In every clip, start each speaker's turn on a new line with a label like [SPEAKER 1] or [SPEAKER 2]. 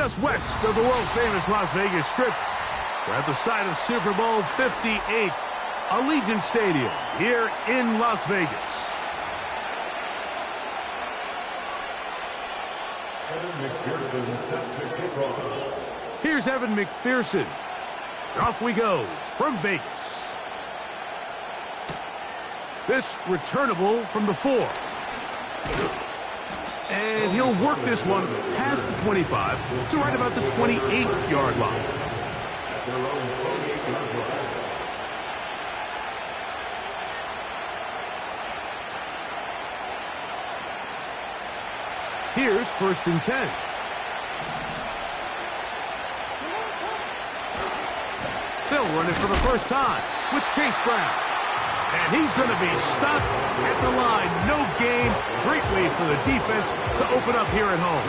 [SPEAKER 1] just west of the world-famous Las Vegas Strip. We're at the site of Super Bowl 58, Allegiant Stadium here in Las Vegas. Here's Evan McPherson. Off we go from Vegas. This returnable from the 4. And he'll work this one past the 25 to right about the 28-yard line. Here's 1st and 10. They'll run it for the first time with Chase Brown. And he's going to be stopped at the line. No gain. Great way for the defense to open up here at home.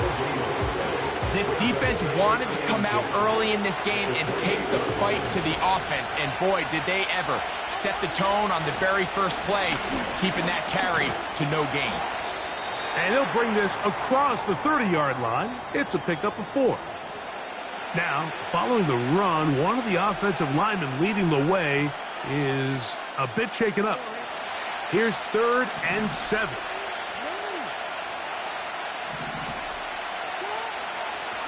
[SPEAKER 2] This defense wanted to come out early in this game and take the fight to the offense. And boy, did they ever set the tone on the very first play, keeping that carry to no gain.
[SPEAKER 1] And he'll bring this across the 30-yard line. It's a pickup of 4. Now, following the run, one of the offensive linemen leading the way is a bit shaken up. Here's 3rd and 7.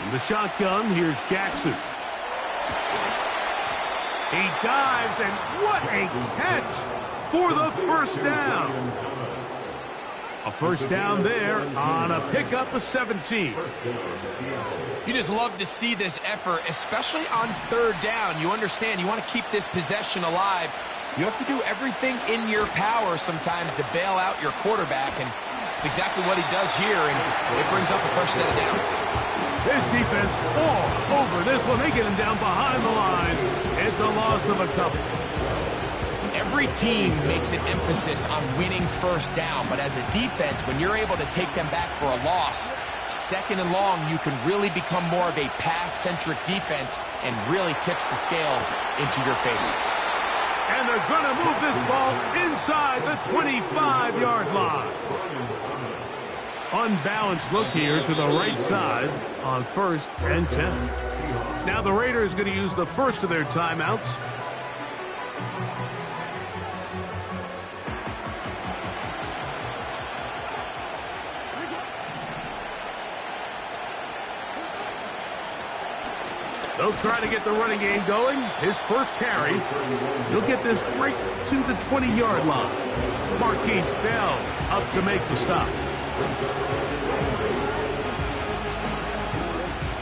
[SPEAKER 1] In the shotgun, here's Jackson. He dives, and what a catch for the first down. A first down there on a pickup of 17.
[SPEAKER 2] You just love to see this effort, especially on 3rd down. You understand, you want to keep this possession alive. You have to do everything in your power sometimes to bail out your quarterback, and it's exactly what he does here, and it brings up a first set of downs.
[SPEAKER 1] His defense all over this one. They get him down behind the line. It's a loss of a couple.
[SPEAKER 2] Every team makes an emphasis on winning first down, but as a defense, when you're able to take them back for a loss, 2nd and long, you can really become more of a pass-centric defense and really tips the scales into your favor.
[SPEAKER 1] And they're going to move this ball inside the 25-yard line. Unbalanced look here to the right side on 1st and 10. Now the Raiders going to use the first of their timeouts. They'll try to get the running game going. His first carry. He'll get this right to the 20-yard line. Marquise Bell up to make the stop.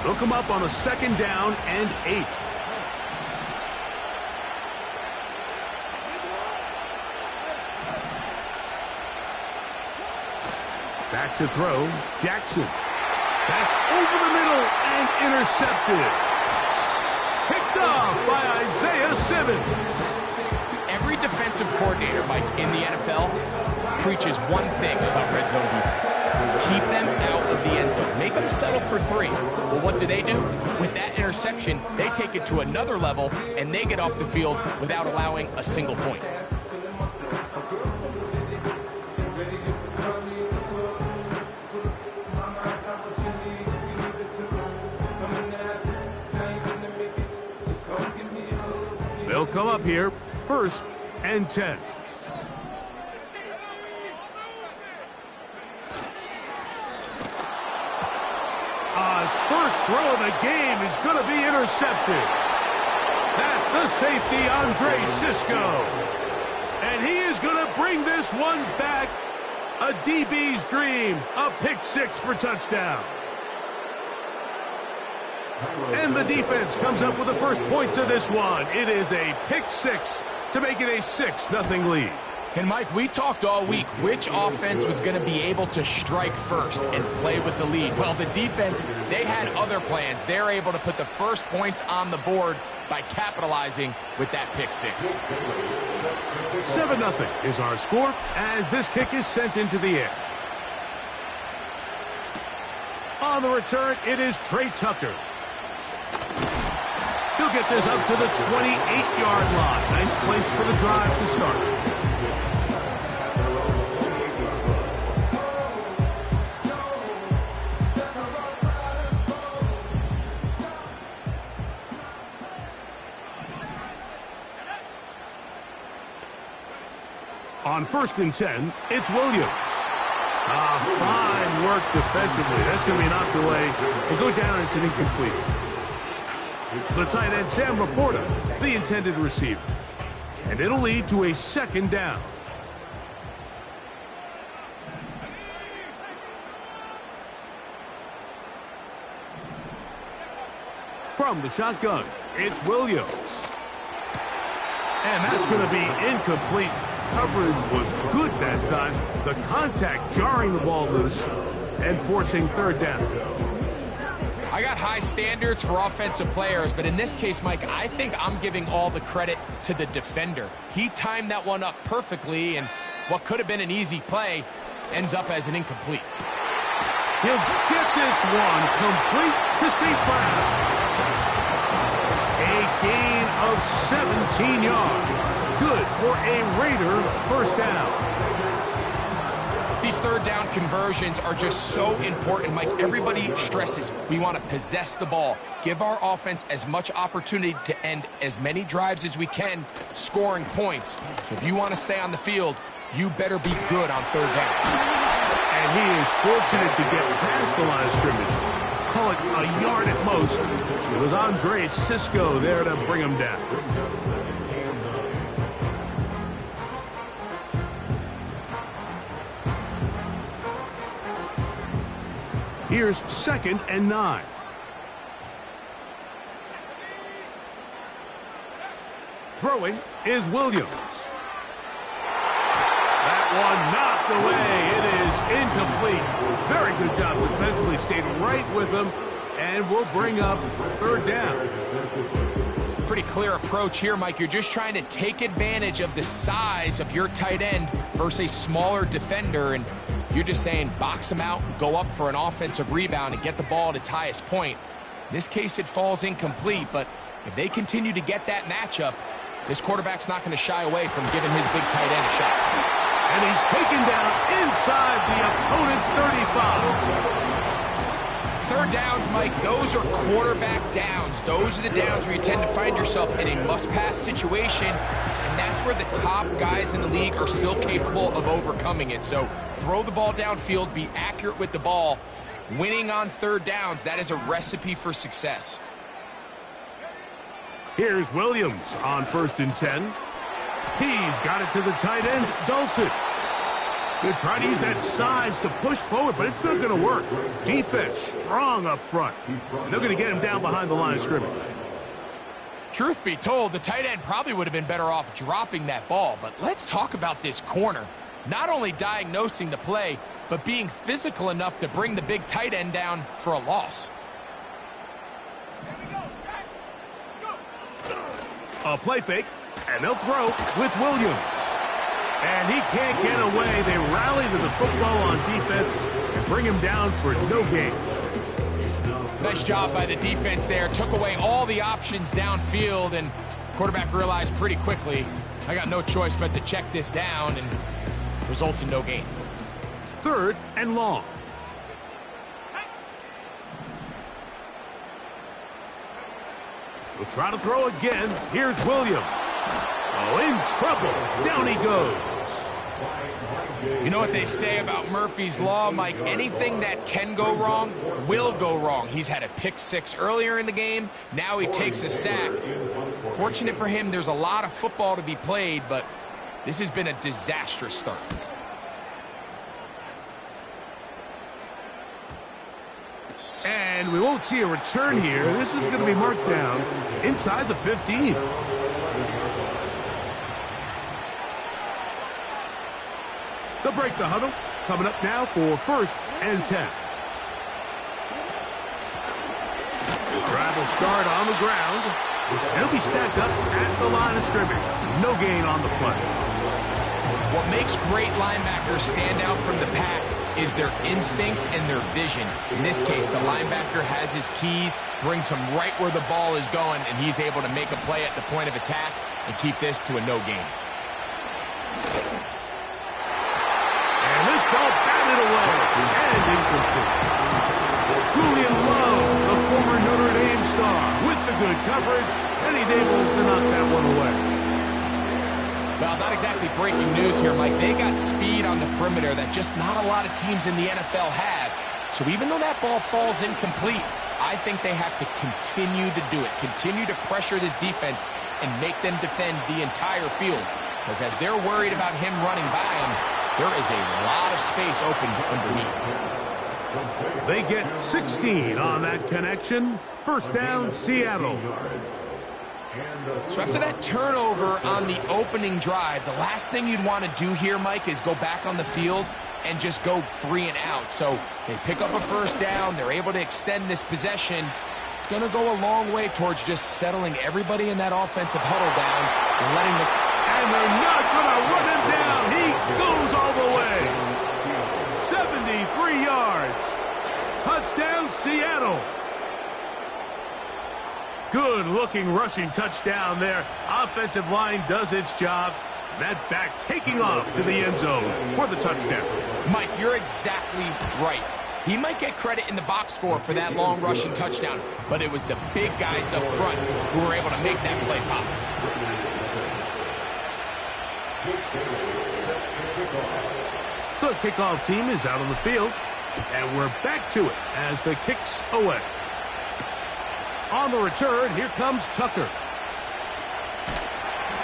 [SPEAKER 1] They'll come up on a 2nd down and 8. Back to throw. Jackson. That's over the middle and intercepted. Picked off by Isaiah Simmons.
[SPEAKER 2] Every defensive coordinator, Mike, in the NFL preaches one thing about red zone defense. Keep them out of the end zone. Make them settle for 3. Well, what do? With that interception, they take it to another level, and they get off the field without allowing a single point.
[SPEAKER 1] They'll come up here, 1st and 10. His first throw of the game is going to be intercepted. That's the safety, Andre Sisco. And he is going to bring this one back. A DB's dream, a pick 6 for touchdown. And the defense comes up with the first point to this one. It is a pick 6 to make it a 6-0 lead.
[SPEAKER 2] And, Mike, we talked all week which offense was going to be able to strike first and play with the lead. Well, the defense, they had other plans. They're able to put the first points on the board by capitalizing with that pick 6.
[SPEAKER 1] 7-0 is our score as this kick is sent into the air. On the return, it is Trey Tucker. He'll get this up to the 28-yard line. Nice place for the drive to start. On 1st and 10, it's Williams. Fine work defensively. That's going to be knocked away and go down as an incompletion. The tight end, Sam Laporta, the intended receiver. And it'll lead to a 2nd down. From the shotgun, it's Williams. And that's going to be incomplete. Coverage was good that time. The contact jarring the ball loose and forcing 3rd down.
[SPEAKER 2] I got high standards for offensive players, but in this case, Mike, I think I'm giving all the credit to the defender. He timed that one up perfectly, and what could have been an easy play ends up as an incomplete.
[SPEAKER 1] He'll get this one complete to St. Brown. A gain of 17 yards. Good for a Raider 1st down.
[SPEAKER 2] These 3rd down conversions are just so important, Mike. Everybody stresses we want to possess the ball, give our offense as much opportunity to end as many drives as we can, scoring points. So if you want to stay on the field, you better be good on 3rd down.
[SPEAKER 1] And he is fortunate to get past the line of scrimmage. Call it a yard at most. It was Andre Cisco there to bring him down. Here's 2nd and 9. Throwing is Williams. That one knocked away. It is incomplete. Very good job defensively. Stayed right with him and will bring up 3rd down.
[SPEAKER 2] Pretty clear approach here, Mike. You're just trying to take advantage of the size of your tight end versus a smaller defender, and you're just saying box him out, go up for an offensive rebound, and get the ball at its highest point. In this case, it falls incomplete, but if they continue to get that matchup, this quarterback's not going to shy away from giving his big tight end a shot.
[SPEAKER 1] And he's taken down inside the opponent's 35.
[SPEAKER 2] 3rd downs, Mike, those are quarterback downs. Those are the downs where you tend to find yourself in a must-pass situation, and that's where the top guys in the league are still capable of overcoming it. So throw the ball downfield, be accurate with the ball. Winning on 3rd downs, that is a recipe for success.
[SPEAKER 1] Here's Williams on 1st and 10. He's got it to the tight end, Dulcich. They're trying to use that size to push forward, but it's not going to work. Defense strong up front. And they're going to get him down behind the line of scrimmage.
[SPEAKER 2] Truth be told, the tight end probably would have been better off dropping that ball. But let's talk about this corner. Not only diagnosing the play, but being physical enough to bring the big tight end down for a loss.
[SPEAKER 1] A play fake, and they'll throw with Williams. And he can't get away. They rally to the football on defense and bring him down for no gain.
[SPEAKER 2] Nice job by the defense there. Took away all the options downfield, and quarterback realized pretty quickly, I got no choice but to check this down, and results in no gain.
[SPEAKER 1] 3rd and long. He'll try to throw again. Here's Williams. Oh, in trouble. Down he goes.
[SPEAKER 2] You know what they say about Murphy's Law, Mike? Anything that can go wrong will go wrong. He's had a pick 6 earlier in the game. Now he takes a sack. Fortunate for him, there's a lot of football to be played, but this has been a disastrous start.
[SPEAKER 1] And we won't see a return here. This is going to be marked down inside the 15. They'll break the huddle. Coming up now for 1st and 10. Drive will start on the ground. It'll be stacked up at the line of scrimmage. No gain on the play.
[SPEAKER 2] What makes great linebackers stand out from the pack is their instincts and their vision. In this case, the linebacker has his keys, brings him right where the ball is going, and he's able to make a play at the point of attack and keep this to a no gain.
[SPEAKER 1] And this ball batted away and incomplete. Julian Love, the former Notre Dame star, with the good coverage, and he's able to knock that one away.
[SPEAKER 2] Well, not exactly breaking news here, Mike. They got speed on the perimeter that just not a lot of teams in the NFL have. So even though that ball falls incomplete, I think they have to continue to do it, continue to pressure this defense and make them defend the entire field. Because as they're worried about him running by them, there is a lot of space open underneath.
[SPEAKER 1] They get 16 on that connection. First down, Seattle.
[SPEAKER 2] So after that turnover on the opening drive, the last thing you'd want to do here, Mike, is go back on the field and just go 3 and out. So they pick up a first down. They're able to extend this possession. It's going to go a long way towards just settling everybody in that offensive huddle down and letting them...
[SPEAKER 1] And they're not going to run him down. He goes all the way. 73 yards. Touchdown, Seattle. Good-looking rushing touchdown there. Offensive line does its job. That back taking off to the end zone for the touchdown.
[SPEAKER 2] Mike, you're exactly right. He might get credit in the box score for that long rushing touchdown, but it was the big guys up front who were able to make that play possible.
[SPEAKER 1] The kickoff team is out on the field, and we're back to it as the kick's away. On the return, here comes Tucker.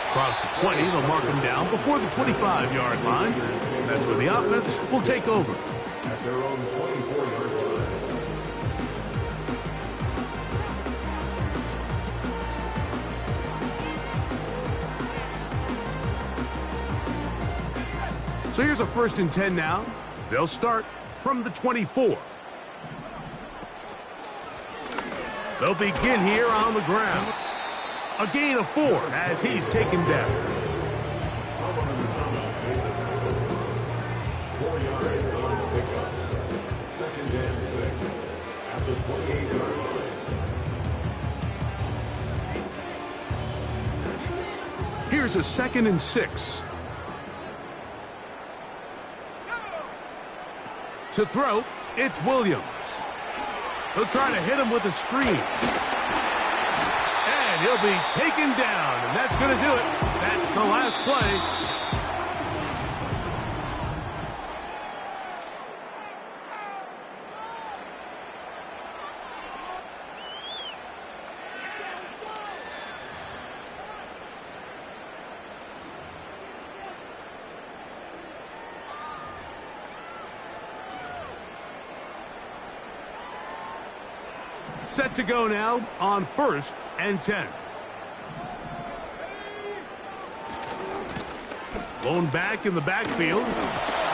[SPEAKER 1] Across the 20, they'll mark him down before the 25-yard line. That's where the offense will take over.
[SPEAKER 3] At their own 24-yard line.
[SPEAKER 1] So here's a 1st and 10 now. They'll start from the 24. They'll begin here on the ground. A gain of 4 as he's taken down.
[SPEAKER 3] 4 yards on the pickup. 2nd and 6 at the 28-yard line.
[SPEAKER 1] Here's a 2nd and 6. To throw, it's Williams. He'll try to hit him with a screen. And he'll be taken down, and that's going to do it. That's the last play. Set to go now on 1st and 10. Blown back in the backfield.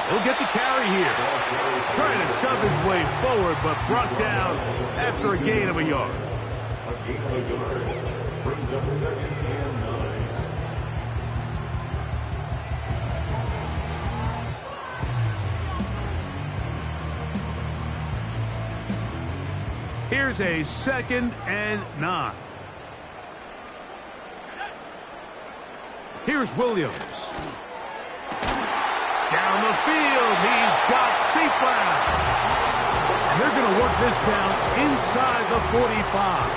[SPEAKER 1] He'll get the carry here. Trying to shove his way forward, but brought down after a gain of a yard.
[SPEAKER 3] A gain of a yard brings up 2nd and 9.
[SPEAKER 1] Here's a 2nd and 9. Here's Williams. Down the field, he's got Seaflower. And they're going to work this down inside the 45.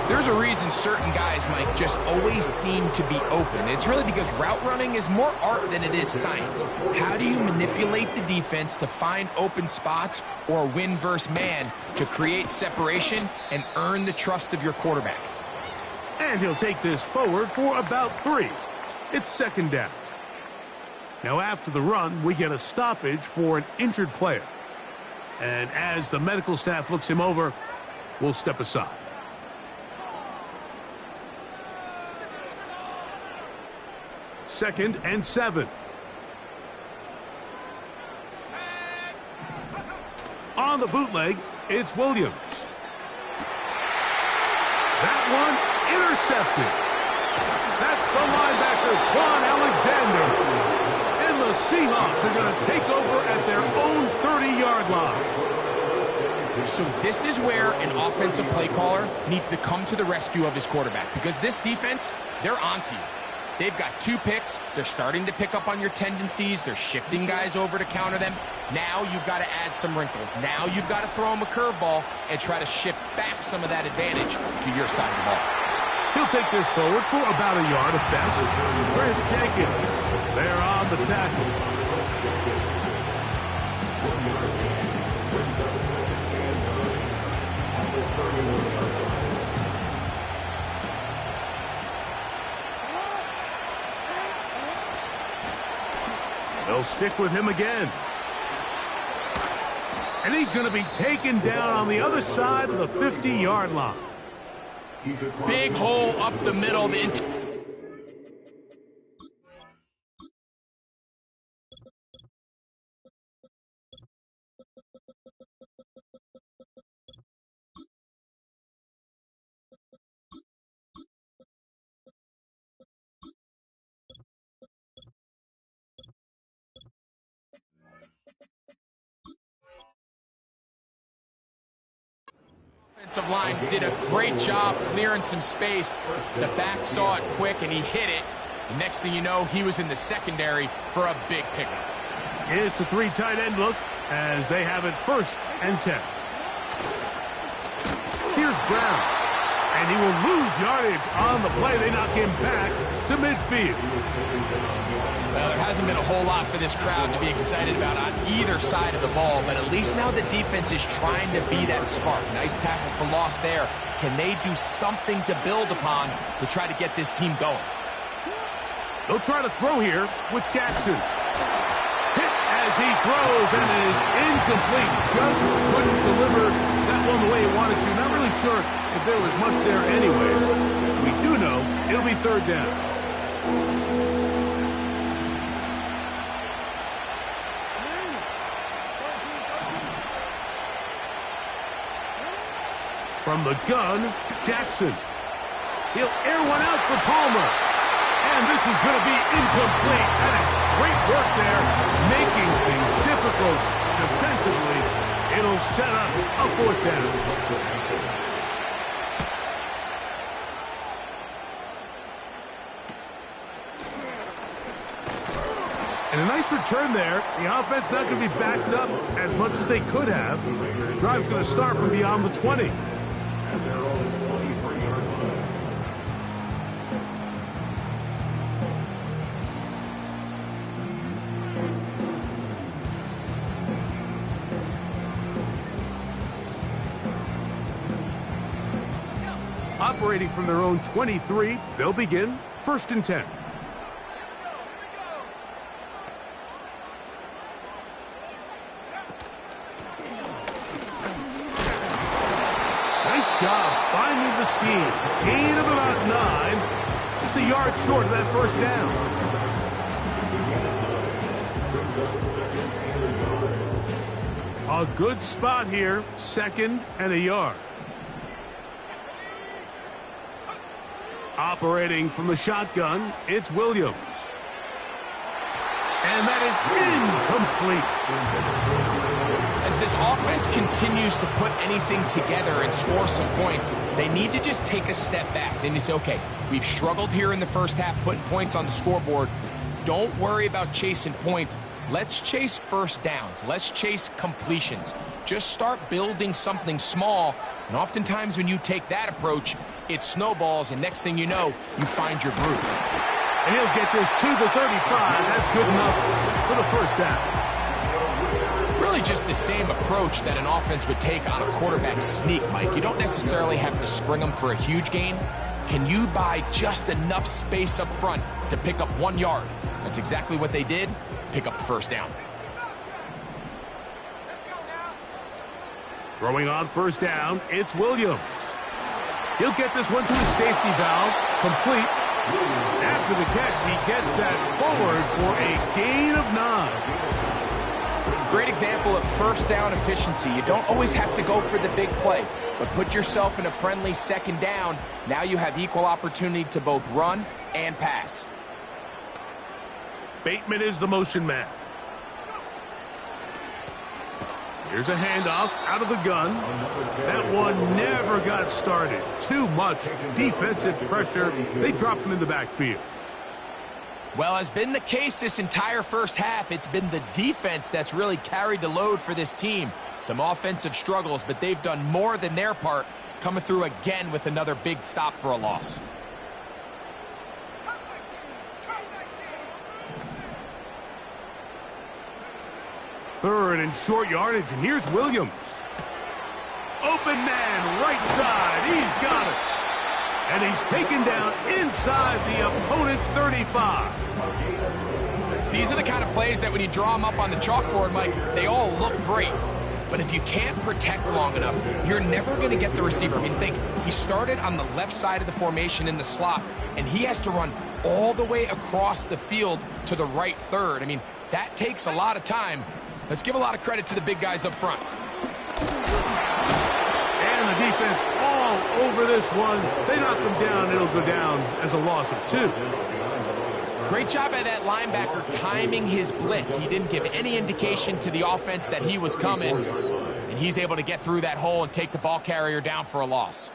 [SPEAKER 2] There's a reason certain guys, Mike, just always seem to be open. It's really because route running is more art than it is science. How do you manipulate the defense to find open spots or win versus man to create separation and earn the trust of your quarterback?
[SPEAKER 1] And he'll take this forward for about 3. It's 2nd down. Now after the run, we get a stoppage for an injured player. And as the medical staff looks him over, we'll step aside. Second and 7. On the bootleg, it's Williams. That one intercepted. That's the linebacker, Quan Alexander. And the Seahawks are going to take over at their own 30-yard line.
[SPEAKER 2] So this is where an offensive play caller needs to come to the rescue of his quarterback, because this defense, they're onto you. They've got 2 picks. They're starting to pick up on your tendencies. They're shifting guys over to counter them. Now you've got to add some wrinkles. Now you've got to throw them a curveball and try to shift back some of that advantage to your side of the ball.
[SPEAKER 1] He'll take this forward for about a yard at best. Chris Jenkins, there on the tackle. They'll stick with him again. And he's going to be taken down on the other side of the 50-yard line.
[SPEAKER 2] Big hole up the middle. Offensive line did a great job clearing some space. The back saw it quick and he hit it. The next thing you know, he was in the secondary for a big pickup.
[SPEAKER 1] It's a 3 tight end look as they have it 1st and 10. Here's Brown, and he will lose yardage on the play. They knock him back to midfield.
[SPEAKER 2] Well, there hasn't been a whole lot for this crowd to be excited about on either side of the ball, but at least now the defense is trying to be that spark. Nice tackle for loss there. Can they do something to build upon to try to get this team going?
[SPEAKER 1] They'll try to throw here with Jackson. Hit as he throws, and it is incomplete. Just couldn't deliver that one the way he wanted to. Not really sure if there was much there anyways. We do know it'll be 3rd down. From the gun, Jackson. He'll air one out for Palmer. And this is going to be incomplete. That is great work there, making things difficult defensively. It'll set up a 4th down. And a nice return there. The offense not going to be backed up as much as they could have. The drive's going to start from beyond the 20. Operating from their own 23, they'll begin 1st and 10. Nice job finding the seam. Gain of about 9. Just a yard short of that 1st down. A good spot here, 2nd and a yard. Operating from the shotgun, it's Williams. And that is incomplete.
[SPEAKER 2] As this offense continues to put anything together and score some points, they need to just take a step back. Then you say, okay, we've struggled here in the 1st half, putting points on the scoreboard. Don't worry about chasing points. Let's chase 1st downs. Let's chase completions. Just start building something small. And oftentimes when you take that approach, it snowballs, and next thing you know, you find your groove.
[SPEAKER 1] And he'll get this to the 35. That's good enough for the 1st down.
[SPEAKER 2] Really just the same approach that an offense would take on a quarterback sneak, Mike. You don't necessarily have to spring them for a huge gain. Can you buy just enough space up front to pick up 1 yard? That's exactly what they did. Pick up the 1st down.
[SPEAKER 1] Throwing on 1st down, it's Williams. He'll get this one to his safety valve, complete. After the catch, he gets that forward for a gain of 9.
[SPEAKER 2] Great example of 1st down efficiency. You don't always have to go for the big play, but put yourself in a friendly 2nd down. Now you have equal opportunity to both run and pass.
[SPEAKER 1] Bateman is the motion man. Here's a handoff out of the gun. That one never got started. Too much defensive pressure. They drop him in the backfield.
[SPEAKER 2] Well, has been the case this entire 1st half. It's been the defense that's really carried the load for this team. Some offensive struggles, but they've done more than their part, coming through again with another big stop for a loss.
[SPEAKER 1] Third and short yardage, and here's Williams. Open man, right side. He's got it. And he's taken down inside the opponent's 35.
[SPEAKER 2] These are the kind of plays that when you draw them up on the chalkboard, Mike, they all look great. But if you can't protect long enough, you're never going to get the receiver. I mean, think, he started on the left side of the formation in the slot, and he has to run all the way across the field to the right third. I mean, that takes a lot of time. Let's give a lot of credit to the big guys up front.
[SPEAKER 1] And the defense all over this one. They knock him down. It'll go down as a loss of 2.
[SPEAKER 2] Great job by that linebacker timing his blitz. He didn't give any indication to the offense that he was coming, and he's able to get through that hole and take the ball carrier down for a loss.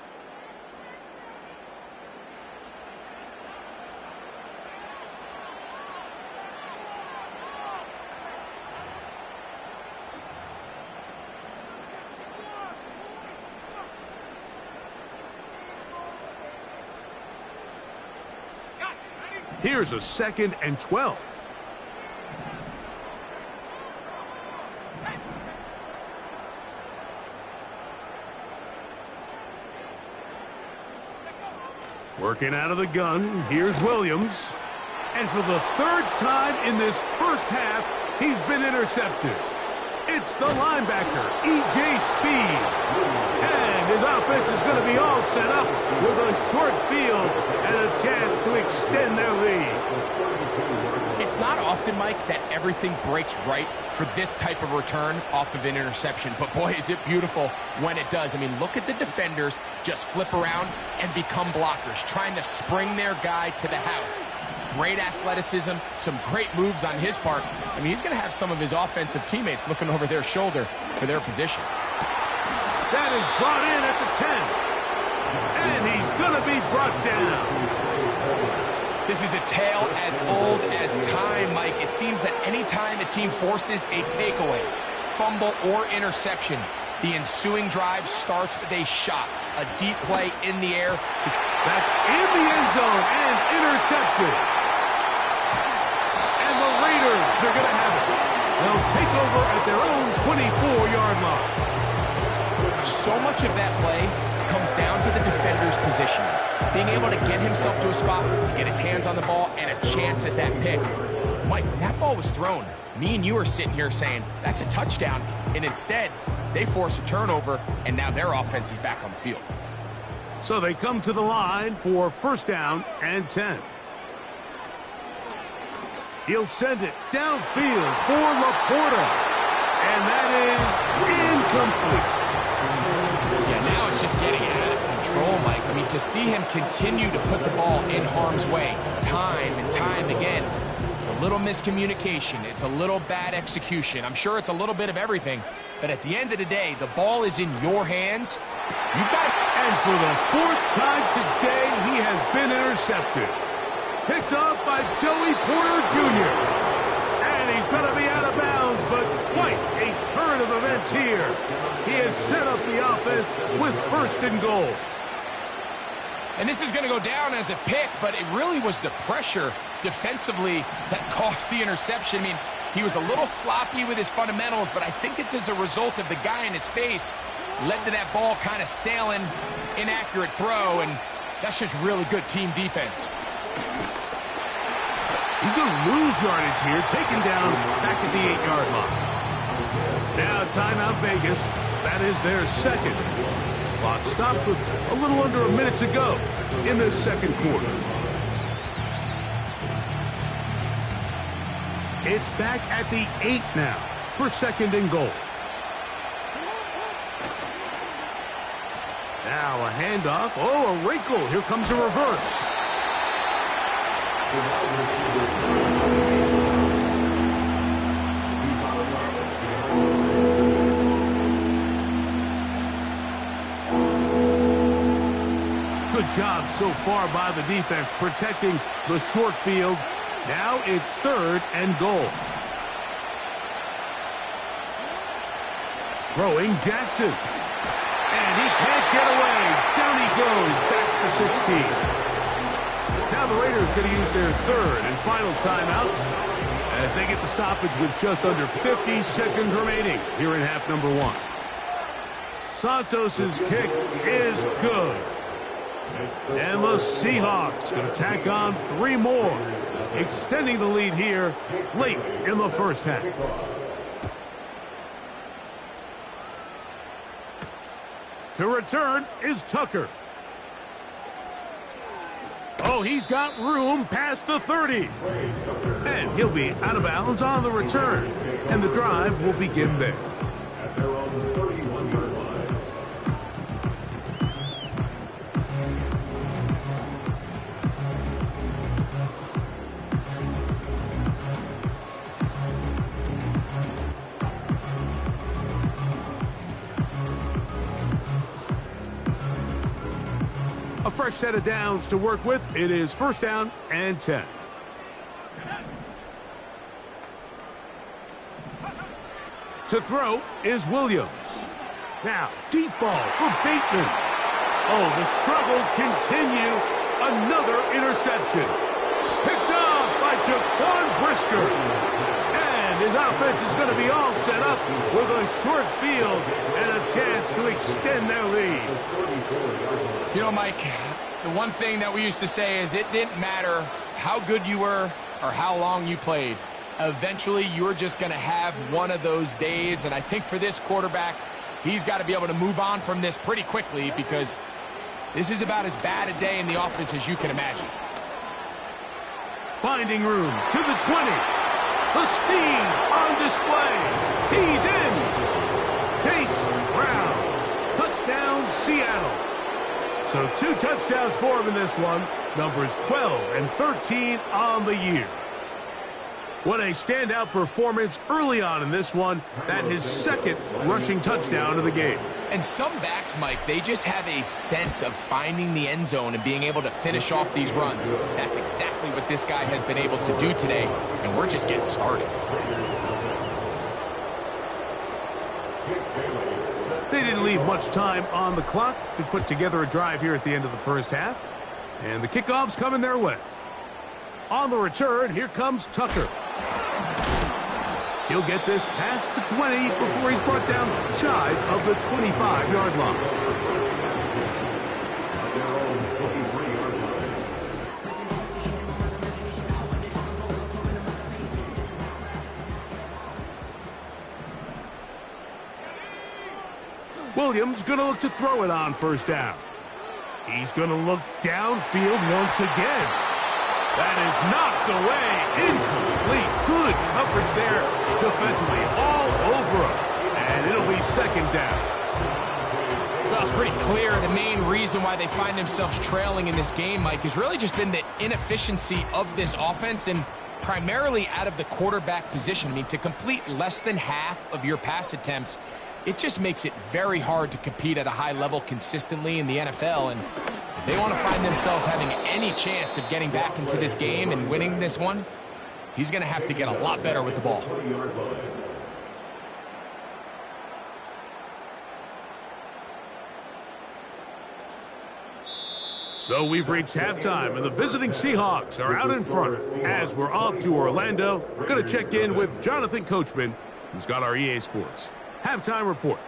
[SPEAKER 1] Here's a 2nd and 12. Working out of the gun, here's Williams. And for the 3rd time in this first half, he's been intercepted. It's the linebacker, E.J. Speed. And his offense is going to be all set up with a short field and a chance to extend their lead.
[SPEAKER 2] It's not often, Mike, that everything breaks right for this type of return off of an interception. But boy, is it beautiful when it does. I mean, look at the defenders just flip around and become blockers, trying to spring their guy to the house. Great athleticism, some great moves on his part. I mean, he's going to have some of his offensive teammates looking over their shoulder for their position.
[SPEAKER 1] That is brought in at the 10. And he's going to be brought down.
[SPEAKER 2] This is a tale as old as time, Mike. It seems that any time a team forces a takeaway, fumble, or interception, the ensuing drive starts with a shot, a deep play in the air.
[SPEAKER 1] That's in the end zone and intercepted. And the Raiders are going to have it. They'll take over at their own 24-yard line.
[SPEAKER 2] So much of that play comes down to the defender's positioning. Being able to get himself to a spot, to get his hands on the ball, and a chance at that pick. Mike, when that ball was thrown, me and you are sitting here saying, that's a touchdown. And instead, they force a turnover, and now their offense is back on the field.
[SPEAKER 1] So they come to the line for 1st down and 10. He'll send it downfield for Laporta. And that is incomplete.
[SPEAKER 2] Yeah, now it's just getting out of control, Mike. I mean, to see him continue to put the ball in harm's way time and time again, it's a little miscommunication. It's a little bad execution. I'm sure it's a little bit of everything. But at the end of the day, the ball is in your hands. You've got it.
[SPEAKER 1] And for the 4th time today, he has been intercepted. Picked off by Joey Porter Jr. And he's going to be out of bounds, but quite a turn of events here. He has set up the offense with 1st and goal.
[SPEAKER 2] And this is going to go down as a pick, but it really was the pressure defensively that caused the interception. I mean, he was a little sloppy with his fundamentals, but I think it's as a result of the guy in his face led to that ball kind of sailing, inaccurate throw, and that's just really good team defense.
[SPEAKER 1] He's going to lose yardage here, taken down back at the 8-yard line. Now timeout Vegas. That is their 2nd. Clock stops with a little under a minute to go in the 2nd quarter. It's back at the 8 now for 2nd and goal. Now a handoff. Oh, a wrinkle. Here comes a reverse. Good job so far by the defense protecting the short field. Now it's 3rd and goal. Throwing Jackson. And he can't get away. Down he goes, back to 16. Now the Raiders going to use their 3rd and final timeout as they get the stoppage with just under 50 seconds remaining here in half number one. Santos's kick is good. And the Seahawks going to tack on 3 more, extending the lead here late in the first half. To return is Tucker. Oh, he's got room past the 30. And he'll be out of bounds on the return. And the drive will begin there.
[SPEAKER 3] At their own 31-yard line.
[SPEAKER 1] A fresh set of downs to work with. It is first down and 10. To throw is Williams. Now, deep ball for Bateman. Oh, the struggles continue. Another interception. Picked off by Jaquan Brisker. And his offense is going to be all set up with a short field and a chance to extend their lead.
[SPEAKER 2] You know, Mike, the one thing that we used to say is it didn't matter how good you were or how long you played. Eventually, you're just going to have one of those days, and I think for this quarterback, he's got to be able to move on from this pretty quickly because this is about as bad a day in the office as you can imagine.
[SPEAKER 1] Finding room to the 20. The speed on display. He's in. Chase Brown. Touchdown, Seattle. So 2 touchdowns for him in this one. Numbers 12 and 13 on the year. What a standout performance early on in this one. That his second rushing touchdown of the game.
[SPEAKER 2] And some backs, Mike, they just have a sense of finding the end zone and being able to finish off these runs. That's exactly what this guy has been able to do today, and we're just getting started.
[SPEAKER 1] They didn't leave much time on the clock to put together a drive here at the end of the first half. And the kickoff's coming their way. On the return, here comes Tucker. He'll get this past the 20 before he's brought down shy of the 25-yard line.
[SPEAKER 3] At their own 23-yard line.
[SPEAKER 1] Williams going to look to throw it on first down. He's going to look downfield once again. That is knocked away. Incomplete. Good coverage there defensively all over him. And it'll be second down.
[SPEAKER 2] Well, it's pretty clear the main reason why they find themselves trailing in this game, Mike, has really just been the inefficiency of this offense and primarily out of the quarterback position. I mean, to complete less than half of your pass attempts, it just makes it very hard to compete at a high level consistently in the NFL. And if they want to find themselves having any chance of getting back into this game and winning this one, he's going to have to get a lot better with the ball.
[SPEAKER 1] So we've reached halftime, and the visiting Seahawks are out in front. As we're off to Orlando, we're going to check in with Jonathan Coachman, who's got our EA Sports halftime report.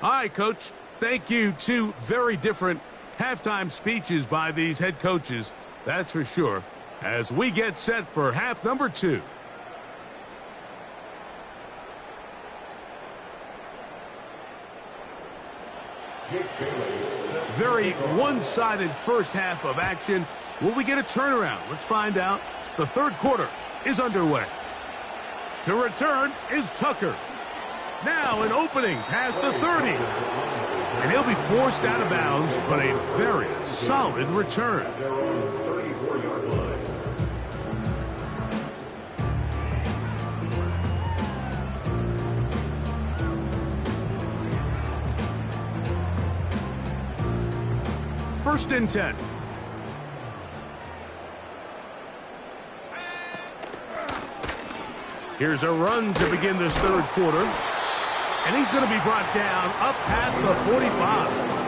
[SPEAKER 1] Hi, Coach. Thank you. 2 very different halftime speeches by these head coaches, that's for sure, as we get set for half number 2. Very one-sided first half of action. Will we get a turnaround? Let's find out. The third quarter is underway. To return is Tucker. Now an opening past the 30. And he'll be forced out of bounds, but a very solid return.
[SPEAKER 3] Their own 34-yard line.
[SPEAKER 1] First and 10. Here's a run to begin this third quarter. And he's going to be brought down up past the 45.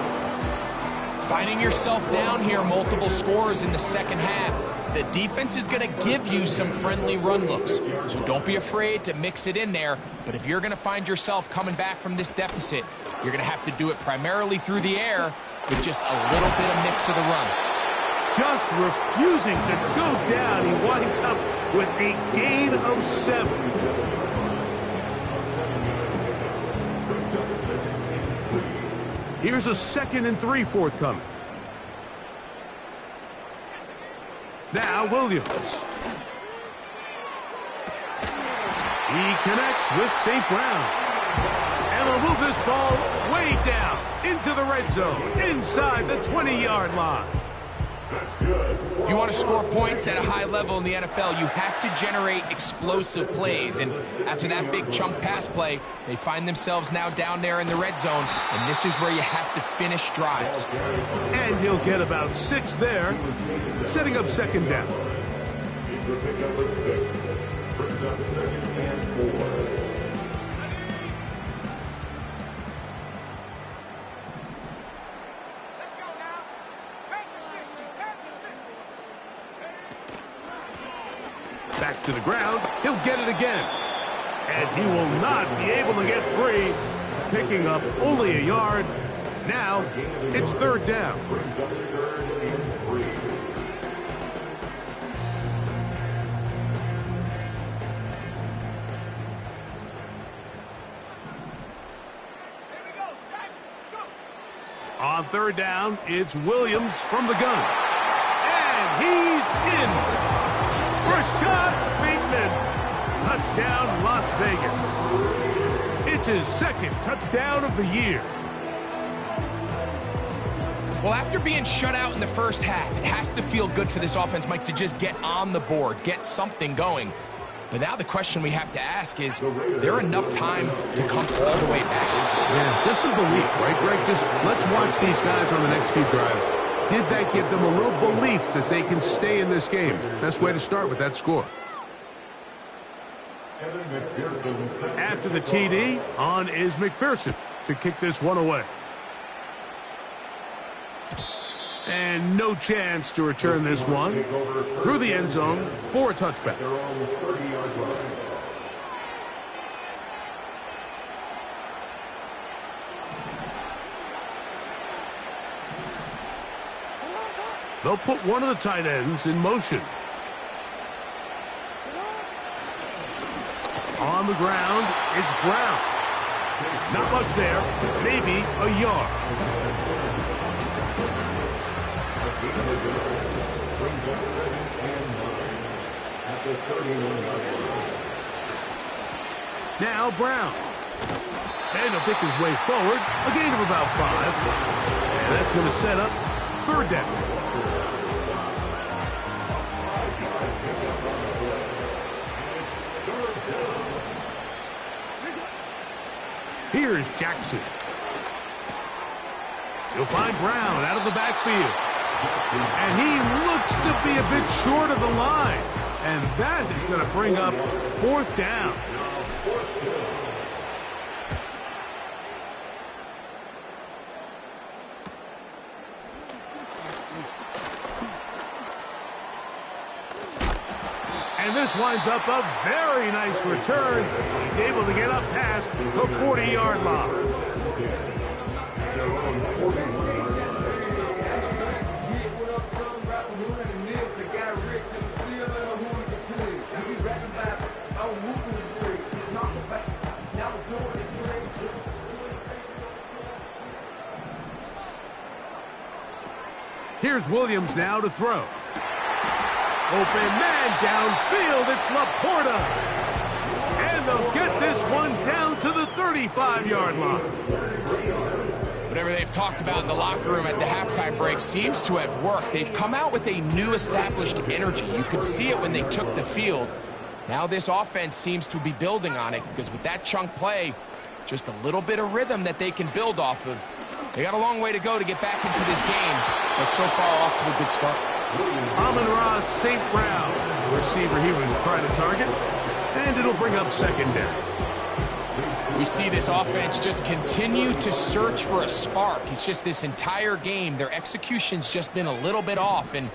[SPEAKER 2] Finding yourself down here multiple scores in the second half, the defense is going to give you some friendly run looks. So don't be afraid to mix it in there. But if you're going to find yourself coming back from this deficit, you're going to have to do it primarily through the air with just a little bit of mix of the run.
[SPEAKER 1] Just refusing to go down. He winds up with a gain of 7. Here's a 2nd and 3 forthcoming. Now Williams. He connects with St. Brown. And will move this ball way down into the red zone, inside the 20-yard line.
[SPEAKER 2] If you want to score points at a high level in the NFL, you have to generate explosive plays. And after that big chunk pass play, they find themselves now down there in the red zone. And this is where you have to finish drives.
[SPEAKER 1] And he'll get about 6 there, setting up 2nd down.
[SPEAKER 3] He's the pick number 6. Brings up 2nd and 4.
[SPEAKER 1] Back to the ground. He'll get it again. And he will not be able to get free, picking up only a yard. Now it's 3rd down. On 3rd down, it's Williams from the gun. And he's in. Rashad Bateman. Touchdown, Las Vegas. It's his 2nd touchdown of the year.
[SPEAKER 2] Well, after being shut out in the first half, it has to feel good for this offense, Mike, to just get on the board, get something going. But now the question we have to ask is there enough time to come all the way back?
[SPEAKER 1] Yeah, just some belief, right, Greg? Just let's watch these guys on the next few drives. Did that give them a little belief that they can stay in this game? Best way to start with that score. After the TD, on is McPherson to kick this one away. And no chance to return this one through the end zone for a touchback. They'll put one of the tight ends in motion. On the ground, it's Brown. Not much there, maybe a yard. Now Brown. And he'll pick his way forward, a gain of about 5. And that's going to set up 3rd down. Here's Jackson. You'll find Brown out of the backfield. And he looks to be a bit short of the line. And that is going to bring up 4th down. And this winds up a very nice return. He's able to get up past the 40-yard line. Here's Williams now to throw. Open man downfield, it's Laporta. And they'll get this one down to the 35-yard line.
[SPEAKER 2] Whatever they've talked about in the locker room at the halftime break seems to have worked. They've come out with a new established energy. You could see it when they took the field. Now this offense seems to be building on it because with that chunk play, just a little bit of rhythm that they can build off of. They got a long way to go to get back into this game, but so far off to a good start.
[SPEAKER 1] Amon-Ra St. Brown, the receiver he was trying to target, and it'll bring up 2nd down.
[SPEAKER 2] We see this offense just continue to search for a spark. It's just this entire game, their execution's just been a little bit off, and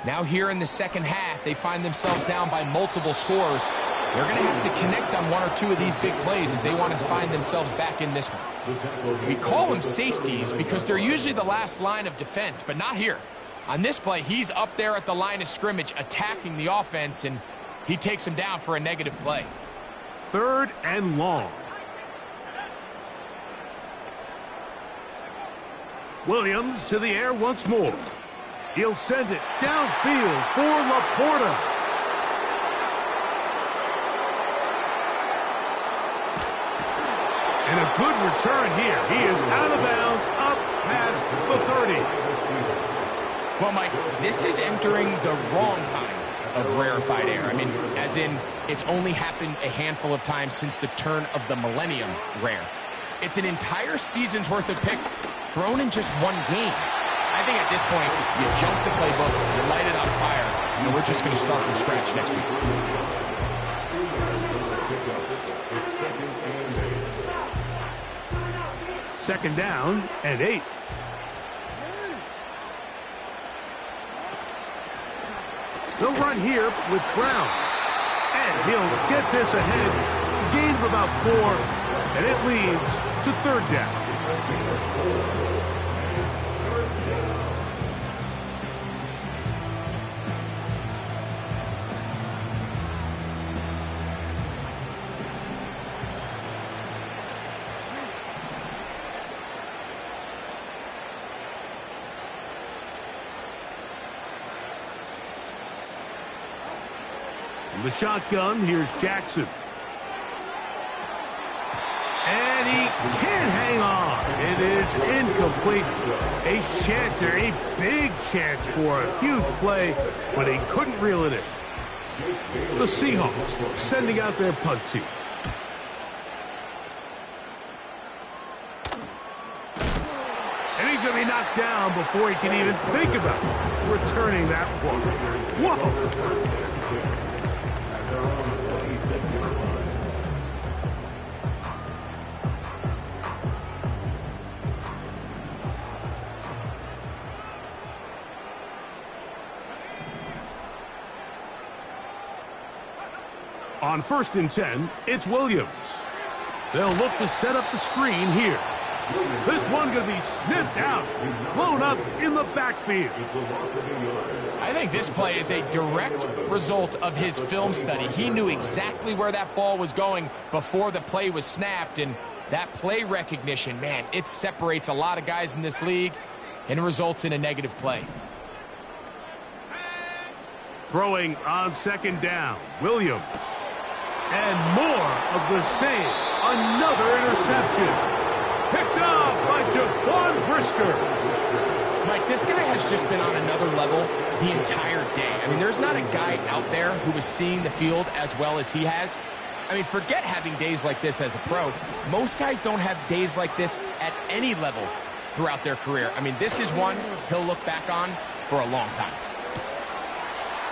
[SPEAKER 2] now here in the second half, they find themselves down by multiple scores. They're going to have to connect on one or two of these big plays if they want to find themselves back in this one. We call them safeties because they're usually the last line of defense, but not here. On this play, he's up there at the line of scrimmage attacking the offense, and he takes him down for a negative play.
[SPEAKER 1] 3rd and long. Williams to the air once more. He'll send it downfield for Laporta. And a good return here. He is out of bounds up past the 30.
[SPEAKER 2] Well, Mike, this is entering the wrong kind of rarefied air. I mean, as in, it's only happened a handful of times since the turn of the millennium rare. It's an entire season's worth of picks thrown in just one game. I think at this point, you jump the playbook, you light it on fire, and we're just going to start from scratch next week.
[SPEAKER 1] Second down and 8. They'll run here with Brown. And he'll get this ahead. Gain of about 4. And it leads to 3rd down. The shotgun, here's Jackson. And he can't hang on. It is incomplete. A chance there, a big chance for a huge play, but he couldn't reel it in. The Seahawks sending out their punt team. And he's going to be knocked down before he can even think about returning that one. Whoa! On 1st and 10, it's Williams. They'll look to set up the screen here. This one going to be sniffed out, blown up in the backfield.
[SPEAKER 2] I think this play is a direct result of his film study. He knew exactly where that ball was going before the play was snapped, and that play recognition, man, it separates a lot of guys in this league, and it results in a negative play.
[SPEAKER 1] Throwing on 2nd down, Williams. And more of the same. Another interception. Picked off by Jaquan Brisker.
[SPEAKER 2] Mike, this guy has just been on another level the entire day. I mean, there's not a guy out there who is seeing the field as well as he has. I mean, forget having days like this as a pro. Most guys don't have days like this at any level throughout their career. I mean, this is one he'll look back on for a long time.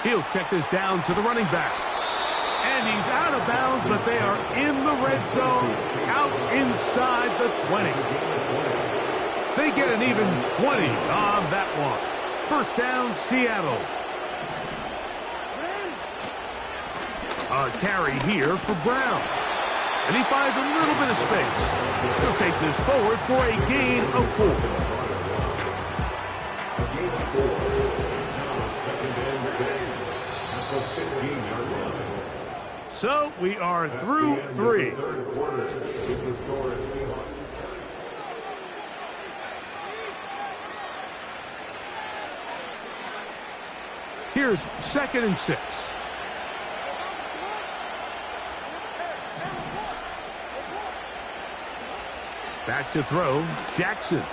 [SPEAKER 1] He'll check this down to the running back. And he's out of bounds, but they are in the red zone, out inside the 20. They get an even 20 on that one. 1st down, Seattle. A carry here for Brown. And he finds a little bit of space. He'll take this forward for a gain of 4. So we are through 3. Here's 2nd and 6. Back to throw, Jackson.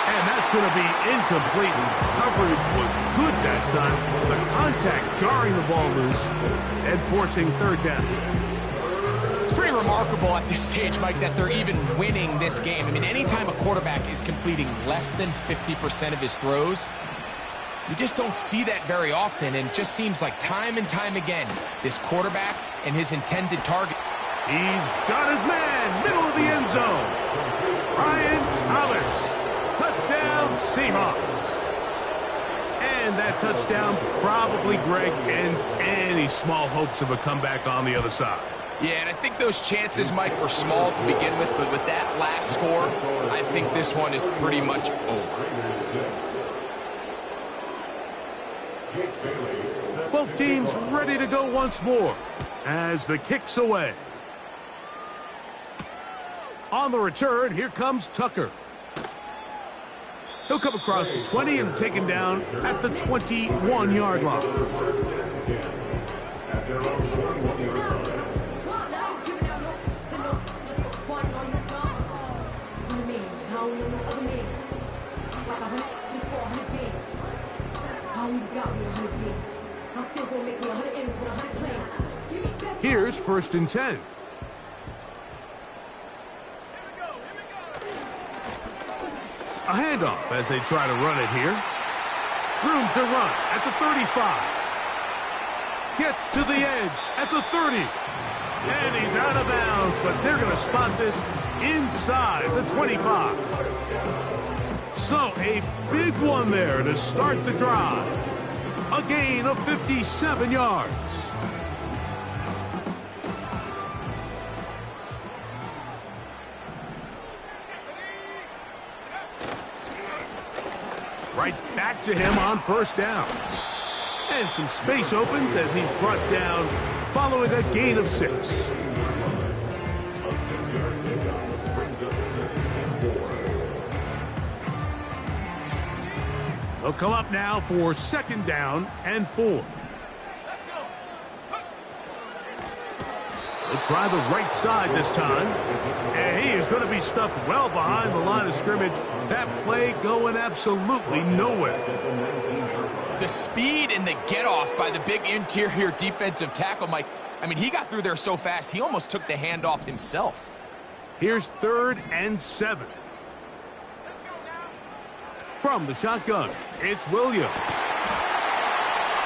[SPEAKER 1] And that's going to be incomplete. Coverage was good that time. The contact jarring the ball loose and forcing 3rd down.
[SPEAKER 2] It's pretty remarkable at this stage, Mike, that they're even winning this game. I mean, anytime a quarterback is completing less than 50% of his throws, you just don't see that very often, and it just seems like time and time again, this quarterback and his intended target
[SPEAKER 1] He's got his man, middle of the end zone. Brian Thomas. Touchdown, Seahawks. And that touchdown probably, Greg, ends any small hopes of a comeback on the other side.
[SPEAKER 2] Yeah, and I think those chances, Mike, were small to begin with, but with that last score, I think this one is pretty much over.
[SPEAKER 1] Both teams ready to go once more as the kick's away. On the return, here comes Tucker. He'll come across the 20 and taken down at the 21-yard line. Here's 1st and 10. A handoff as they try to run it here. Room to run at the 35. Gets to the edge at the 30. And he's out of bounds, but they're going to spot this inside the 25. So a big one there to start the drive. A gain of 57 yards. Right back to him on 1st down. And some space opens as he's brought down following a gain of 6. They'll come up now for 2nd down and 4. They'll try the right side this time. And he is going to be stuffed well behind the line of scrimmage. That play going absolutely nowhere.
[SPEAKER 2] The speed and the get-off by the big interior defensive tackle, Mike. I mean, he got through there so fast, he almost took the handoff himself.
[SPEAKER 1] Here's 3rd and 7. From the shotgun, it's Williams.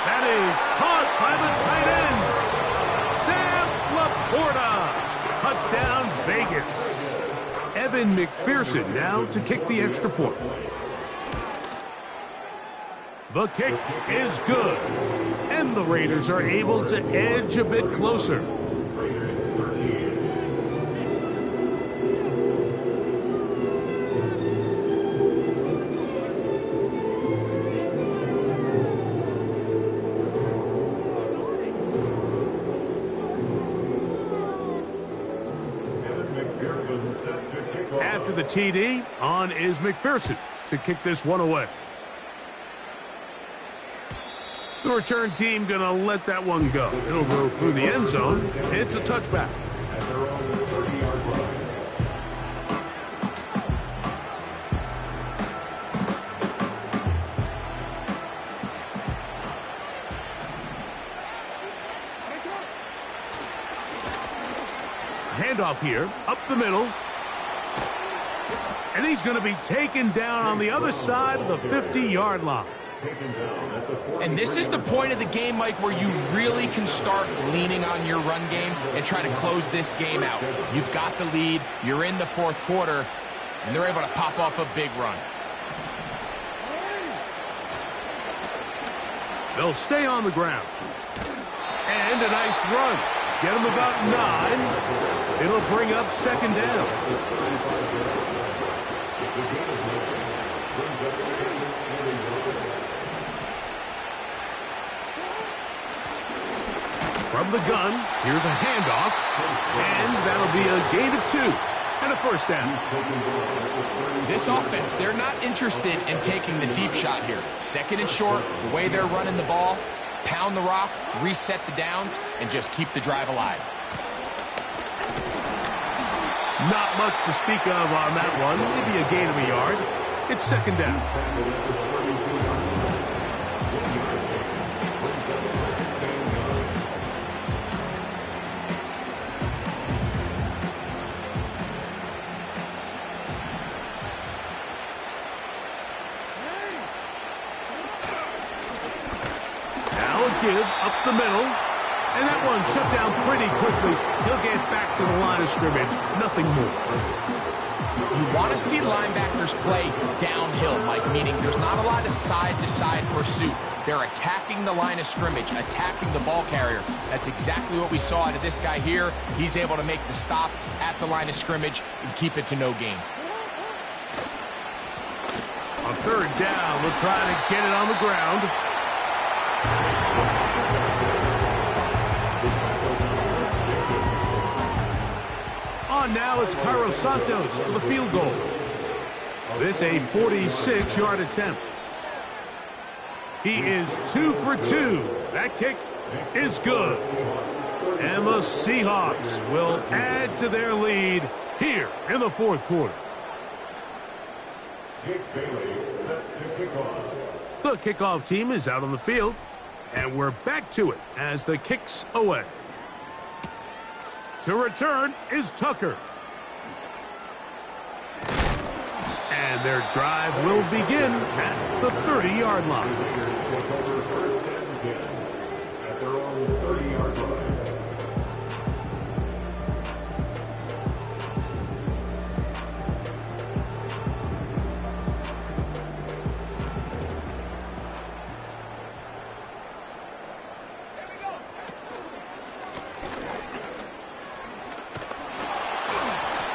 [SPEAKER 1] That is caught by the tight end, Sam Laporta. Touchdown, Vegas. Evan McPherson now to kick the extra point. The kick is good. And the Raiders are able to edge a bit closer. After the TD, on is McPherson to kick this one away. The return team going to let that one go. It'll go through the end zone. It's a touchback. Handoff here, up the middle. And he's going to be taken down on the other side of the 50-yard line.
[SPEAKER 2] And this is the point of the game, Mike, where you really can start leaning on your run game and try to close this game out. You've got the lead, you're in the 4th quarter, and they're able to pop off a big run.
[SPEAKER 1] They'll stay on the ground. And a nice run. Get them about 9. It'll bring up 2nd down. From the gun, here's a handoff, and that'll be a gain of 2 and a 1st down.
[SPEAKER 2] This offense, they're not interested in taking the deep shot here. 2nd and short, the way they're running the ball, pound the rock, reset the downs, and just keep the drive alive.
[SPEAKER 1] Not much to speak of on that one. Maybe a gain of a yard. It's 2nd down. Now a give up the middle. And that one shut down pretty quickly. He'll get back to the line of scrimmage. Nothing more.
[SPEAKER 2] You want to see linebackers play downhill, Mike, meaning there's not a lot of side-to-side pursuit. They're attacking the line of scrimmage, attacking the ball carrier. That's exactly what we saw out of this guy here. He's able to make the stop at the line of scrimmage and keep it to no gain.
[SPEAKER 1] On third down, we'll try to get it on the ground. On now, it's Cairo Santos for the field goal. This a 46-yard attempt. He is 2 for 2. That kick is good. And the Seahawks will add to their lead here in the fourth quarter. The kickoff team is out on the field, and we're back to it as the kick's away. To return is Tucker. And their drive will begin at the 30-yard line.
[SPEAKER 3] At their own 30-yard line.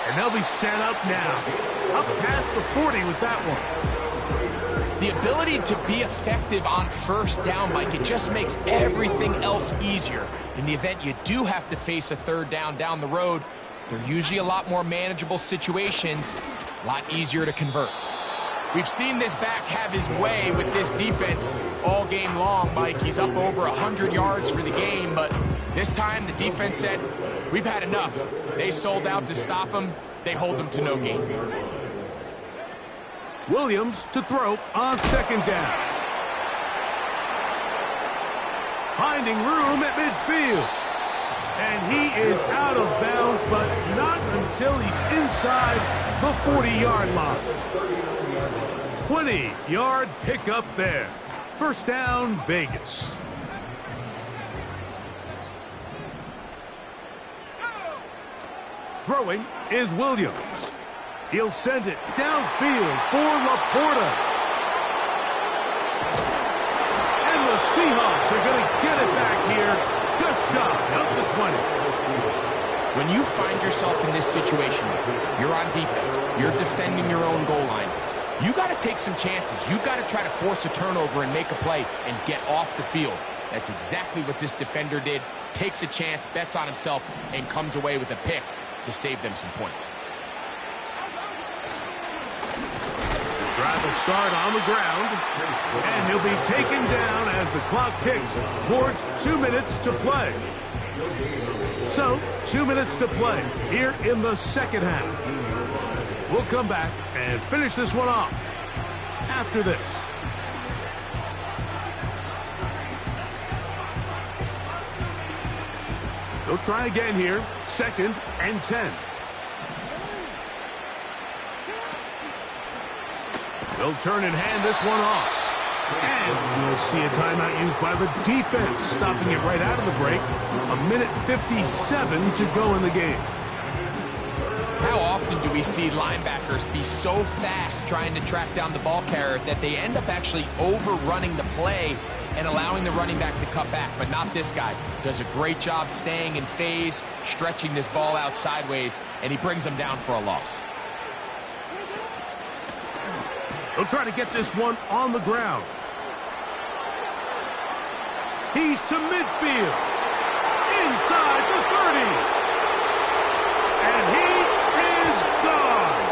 [SPEAKER 1] And they'll be set up now. Up past the 40 with that one.
[SPEAKER 2] The ability to be effective on first down, Mike, it just makes everything else easier. In the event you do have to face a third down the road, they're usually a lot more manageable situations, a lot easier to convert. We've seen this back have his way with this defense all game long, Mike. He's up over 100 yards for the game, but this time the defense said, we've had enough. They sold out to stop him. They hold him to no gain.
[SPEAKER 1] Williams to throw on second down. Finding room at midfield. And he is out of bounds, but not until he's inside the 40-yard line. 20-yard pickup there. First down, Vegas. Throwing is Williams. He'll send it downfield for Laporta. And the Seahawks are going to get it back here just shy of the 20.
[SPEAKER 2] When you find yourself in this situation, you're on defense, you're defending your own goal line, you got to take some chances. You've got to try to force a turnover and make a play and get off the field. That's exactly what this defender did. Takes a chance, bets on himself, and comes away with a pick to save them some points.
[SPEAKER 1] Drive will start on the ground, and he'll be taken down as the clock ticks towards 2 minutes to play. So, 2 minutes to play here in the second half. We'll come back and finish this one off after this. They'll try again here, 2nd and 10. They'll turn and hand this one off. And we'll see a timeout used by the defense, stopping it right out of the break. 1:57 to go in the game.
[SPEAKER 2] How often do we see linebackers be so fast trying to track down the ball carrier that they end up actually overrunning the play and allowing the running back to cut back? But not this guy. Does a great job staying in phase, stretching this ball out sideways, and he brings them down for a loss.
[SPEAKER 1] They'll try to get this one on the ground. He's to midfield. Inside the 30. And he is gone.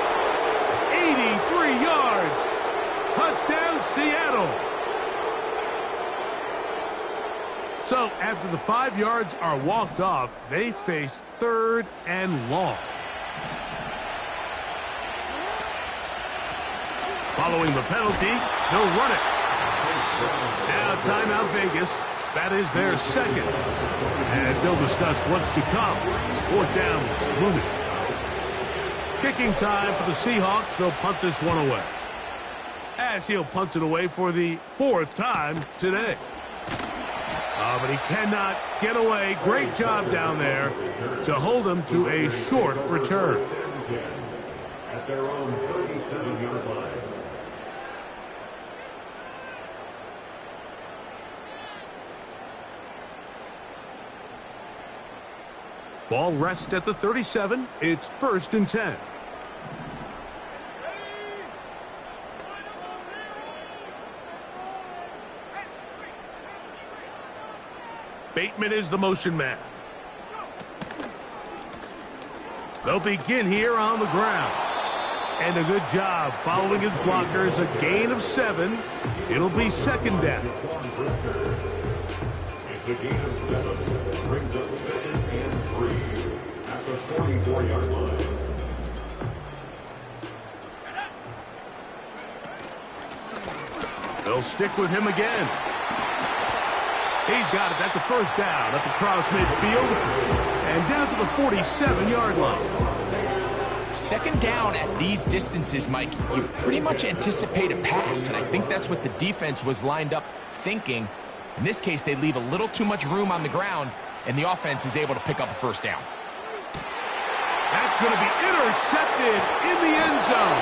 [SPEAKER 1] 83 yards. Touchdown, Seattle. So after the 5 yards are walked off, they face 3rd and long. Following the penalty, they'll run it. Now timeout Vegas. That is their second. As they'll discuss what's to come as 4th down is looming. Kicking time for the Seahawks. They'll punt this one away. As he'll punt it away for the 4th time today. But he cannot get away. Great job down there to hold him to a short return.
[SPEAKER 3] At their own 37-yard line.
[SPEAKER 1] Ball rests at the 37. It's 1st and 10. Bateman is the motion man. They'll begin here on the ground. And a good job following his blockers. A gain of 7. It'll be 2nd down.
[SPEAKER 3] It's a gain of 7. Brings up 2nd and 3 at the 44-yard line.
[SPEAKER 1] They'll stick with him again. He's got it. That's a 1st down up across midfield and down to the 47-yard line.
[SPEAKER 2] 2nd down at these distances, Mike, you pretty much anticipate a pass, and I think that's what the defense was lined up thinking. In this case, they leave a little too much room on the ground, and the offense is able to pick up a 1st down.
[SPEAKER 1] That's going to be intercepted in the end zone.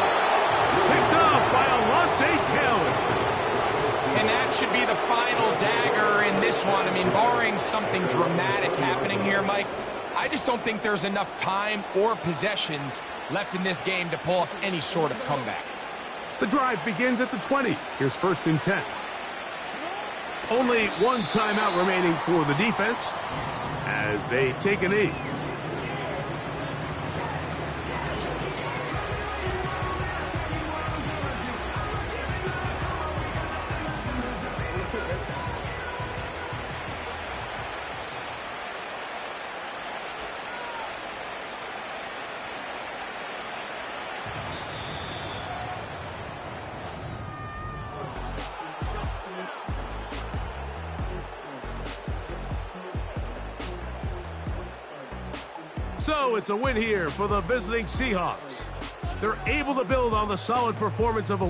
[SPEAKER 1] Picked off by Alontae Taylor.
[SPEAKER 2] And that should be the final dagger in this one. I mean, barring something dramatic happening here, Mike, I just don't think there's enough time or possessions left in this game to pull off any sort of comeback.
[SPEAKER 1] The drive begins at the 20. Here's 1st and 10. Only one timeout remaining for the defense as they take a knee. So it's a win here for the visiting Seahawks. They're able to build on the solid performance of a week.